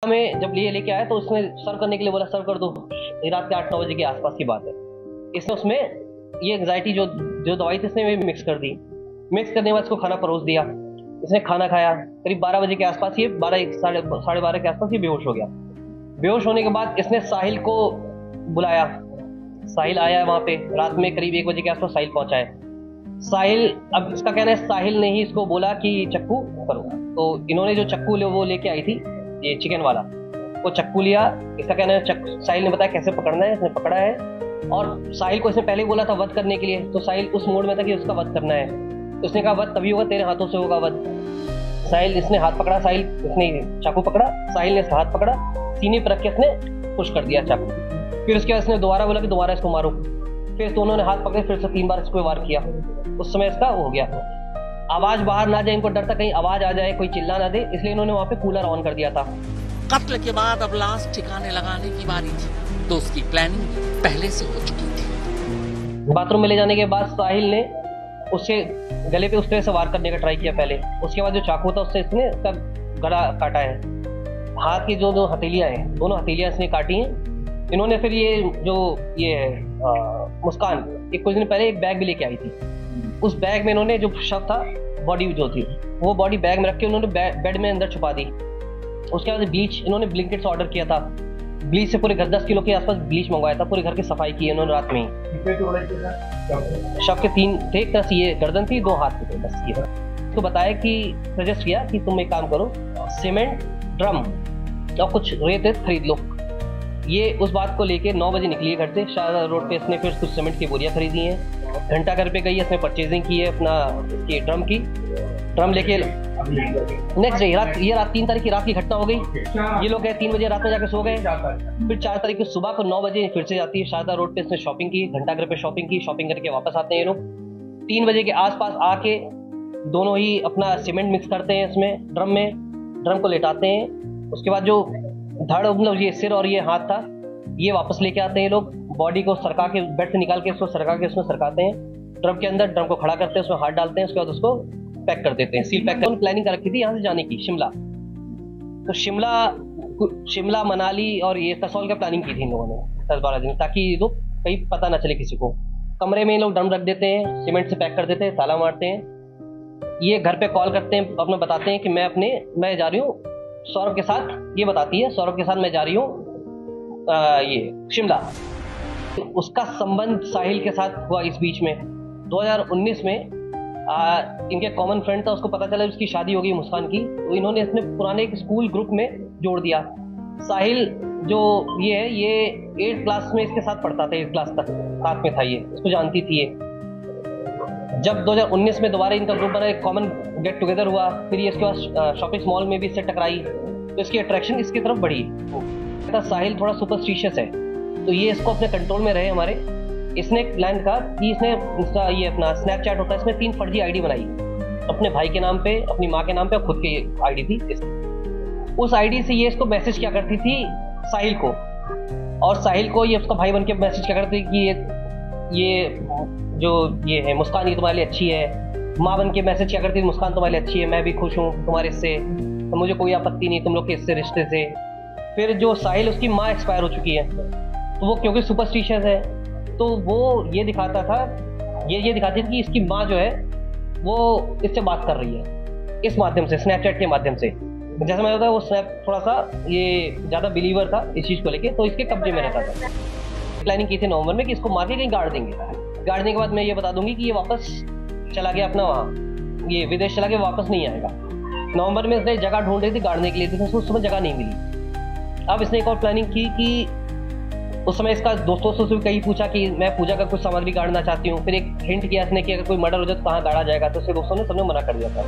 में जब लेके आया तो उसने सर्व करने के लिए बोला सर्व कर दो। ये रात के 8-9 बजे के आसपास की बात है। इसने उसमें ये एंग्जाइटी जो दवाई थी इसने मिक्स कर दी। मिक्स करने के बाद इसको खाना परोस दिया। इसने खाना खाया करीब 12 बजे के आसपास, ये 12 साढ़े 12 के आसपास ये बेहोश हो गया। बेहोश होने के बाद इसने साहिल को बुलाया। साहिल आया वहां पे रात में करीब 1 बजे के आसपास साहिल पहुंचा है। साहिल, अब इसका कहना है साहिल ने ही इसको बोला कि चक्कू करो। तो इन्होंने जो चक्कू वो लेके आई थी, ये चिकन वाला, वो चक्कू लिया। इसका कहना है साहिल ने बताया कैसे पकड़ना है, इसने पकड़ा है। और साहिल को इसने पहले बोला था वध करने के लिए, तो साहिल उस मोड में था कि उसका वध करना है। तो उसने कहा वध तभी होगा तेरे हाथों से होगा वध। साहिल, इसने हाथ पकड़ा, साहिल इसने चाकू पकड़ा, साहिल ने इसका हाथ पकड़ा, सीने पर रख के इसने पुश कर दिया चाकू। फिर उसके बाद इसने दोबारा बोला कि दोबारा इसको मारो। फिर दोनों ने हाथ पकड़े, फिर से 3 बार इसको वार किया। उस समय इसका वो हो गया। आवाज बाहर ना जाए, इनको डर था कहीं आवाज आ जाए, कोई चिल्ला ना दे, इसलिए इन्होंने वहां पे कूलर ऑन कर दिया था। कत्ल के बाद अब लाश ठिकाने लगाने की बारी थी, तो उसकी प्लानिंग पहले से हो चुकी थी। बाथरूम में ले जाने के बाद साहिल ने उससे गले पे उस तरह से वार करने का ट्राई किया पहले। उसके बाद जो चाकू था उससे इसने इसका गला काटा है। हाथ की जो हथेलियां हैं, दोनों हथेलियां इसने काटी हैं। इन्होंने फिर ये मुस्कान कुछ दिन पहले एक बैग भी लेके आई थी। उस बैग में इन्होंने जो शव था, बॉडी जो थी, वो बॉडी बैग में रख के उन्होंने बेड में अंदर छुपा दी। उसके बाद ब्लीच इन्होंने ब्लिंकेट से ऑर्डर किया था। ब्लीच से पूरे घर 10 किलो के आसपास ब्लीच मंगवाया था। पूरे घर की सफाई की इन्होंने रात में ही। शव के 3 थे, एक तरह से ये गर्दन थी, 2 हाथ थे, बस ये। तो बताया कि सजेस्ट किया कि तुम एक काम करो, सीमेंट, ड्रम और कुछ रेत खरीद लो। ये उस बात को लेके 9 बजे निकली है घर से। शाहजहां रोड पे इसने फिर कुछ सीमेंट की बोरियां खरीदी हैं। घंटा घर पे गई है, इसने परचेजिंग की है अपना ये ड्रम लेके। नेक्स्ट डे रात, ये रात 3 तारीख की रात की घटना हो गई। ये लोग गए 3 बजे रात में जाके सो गए। फिर 4 तारीख की सुबह को 9 बजे फिर से जाती है शाहजहां रोड पे। इसने शॉपिंग की, घंटा घर पे शॉपिंग की। शॉपिंग करके वापस आते हैं ये लोग। 3 बजे के आसपास आके दोनों ही अपना सीमेंट मिक्स करते हैं इसमें, ड्रम को लेटाते हैं। उसके बाद जो धड़, मतलब ये सिर और ये हाथ था, ये वापस लेके आते हैं ये लोग। बॉडी को सरका के बेड से निकाल के इसको सरका के उसमें सरकाते हैं ड्रम के अंदर। ड्रम को खड़ा करते हैं, उसमें हाथ डालते हैं। उसके बाद उसको पैक कर देते हैं, सील पैक कर। प्लानिंग कर रखी थी यहाँ से जाने की शिमला। तो शिमला मनाली और ये कसौल का प्लानिंग की थी इन लोगों ने 10-12 दिन, ताकि लोग कहीं पता ना चले किसी को। कमरे में ये लोग ड्रम रख देते हैं, सीमेंट से पैक कर देते हैं, ताला मारते हैं। ये घर पे कॉल करते हैं, अपना बताते हैं कि मैं जा रही हूँ सौरभ के साथ। ये बताती है सौरभ के साथ मैं जा रही हूँ ये शिमला। उसका संबंध साहिल के साथ हुआ इस बीच में। 2019 में इनके कॉमन फ्रेंड था, उसको पता चला उसकी शादी हो गई मुस्कान की। तो इन्होंने इसने पुराने एक स्कूल ग्रुप में जोड़ दिया। साहिल जो ये है, ये 8th क्लास में इसके साथ पढ़ता था, 8th क्लास तक साथ में था, ये इसको जानती थी। ये जब 2019 में दोबारा इनका ग्रुप बना, एक कॉमन गेट टुगेदर हुआ, फिर ये इसके बाद शॉपिंग मॉल में भी इससे टकराई, तो इसकी अट्रैक्शन इसकी तरफ बढ़ी। साहिल थोड़ा सुपरस्टिशियस है, तो ये इसको अपने कंट्रोल में रहे हमारे। इसने एक प्लान था कि इसने ये अपना स्नैपचैट होता है, इसमें 3 फर्जी आईडी बनाई, अपने भाई के नाम पे, अपनी माँ के नाम पे और खुद की आईडी थी। उस आईडी से ये इसको मैसेज क्या करती थी साहिल को, और साहिल को ये उसका भाई बन के मैसेज क्या करती थी कि ये है मुस्कान, ये तुम्हारे लिए अच्छी है। माँ बन के मैसेज क्या करती थी, मुस्कान तुम्हारे लिए अच्छी है, मैं भी खुश हूँ तुम्हारे से, तो मुझे कोई आपत्ति नहीं तुम लोग के इससे रिश्ते से। फिर जो साहिल, उसकी माँ एक्सपायर हो चुकी है, तो वो क्योंकि सुपरस्टिशियस है, तो वो ये दिखाता था, ये दिखाती थी कि इसकी माँ जो है वो इससे बात कर रही है इस माध्यम से, स्नैपचैट के माध्यम से। जैसा मैंने बताया, वो स्नैप थोड़ा सा ये ज़्यादा बिलीवर था इस चीज़ को लेके, तो इसके कब्जे में रहता था। प्लानिंग की थी नवंबर में कि इसको मार के कहीं गाड़ देंगे। गाड़ने के बाद मैं ये बता दूंगी कि ये वापस चला गया अपना वहाँ, ये विदेश चला गया, वापस नहीं आएगा। नवंबर में इसने जगह ढूंढ रही थी गाड़ने के लिए, थी उस समय जगह नहीं मिली। अब इसने एक और प्लानिंग की कि उस समय इसका दोस्तों से कहीं पूछा कि मैं पूजा का कुछ सामग्री गाड़ना चाहती हूँ। फिर एक हिंट किया इसने कि अगर कोई मर्डर हो जाए तो कहाँ गाड़ा जाएगा, तो उसके दोस्तों ने सबने मना कर दिया था।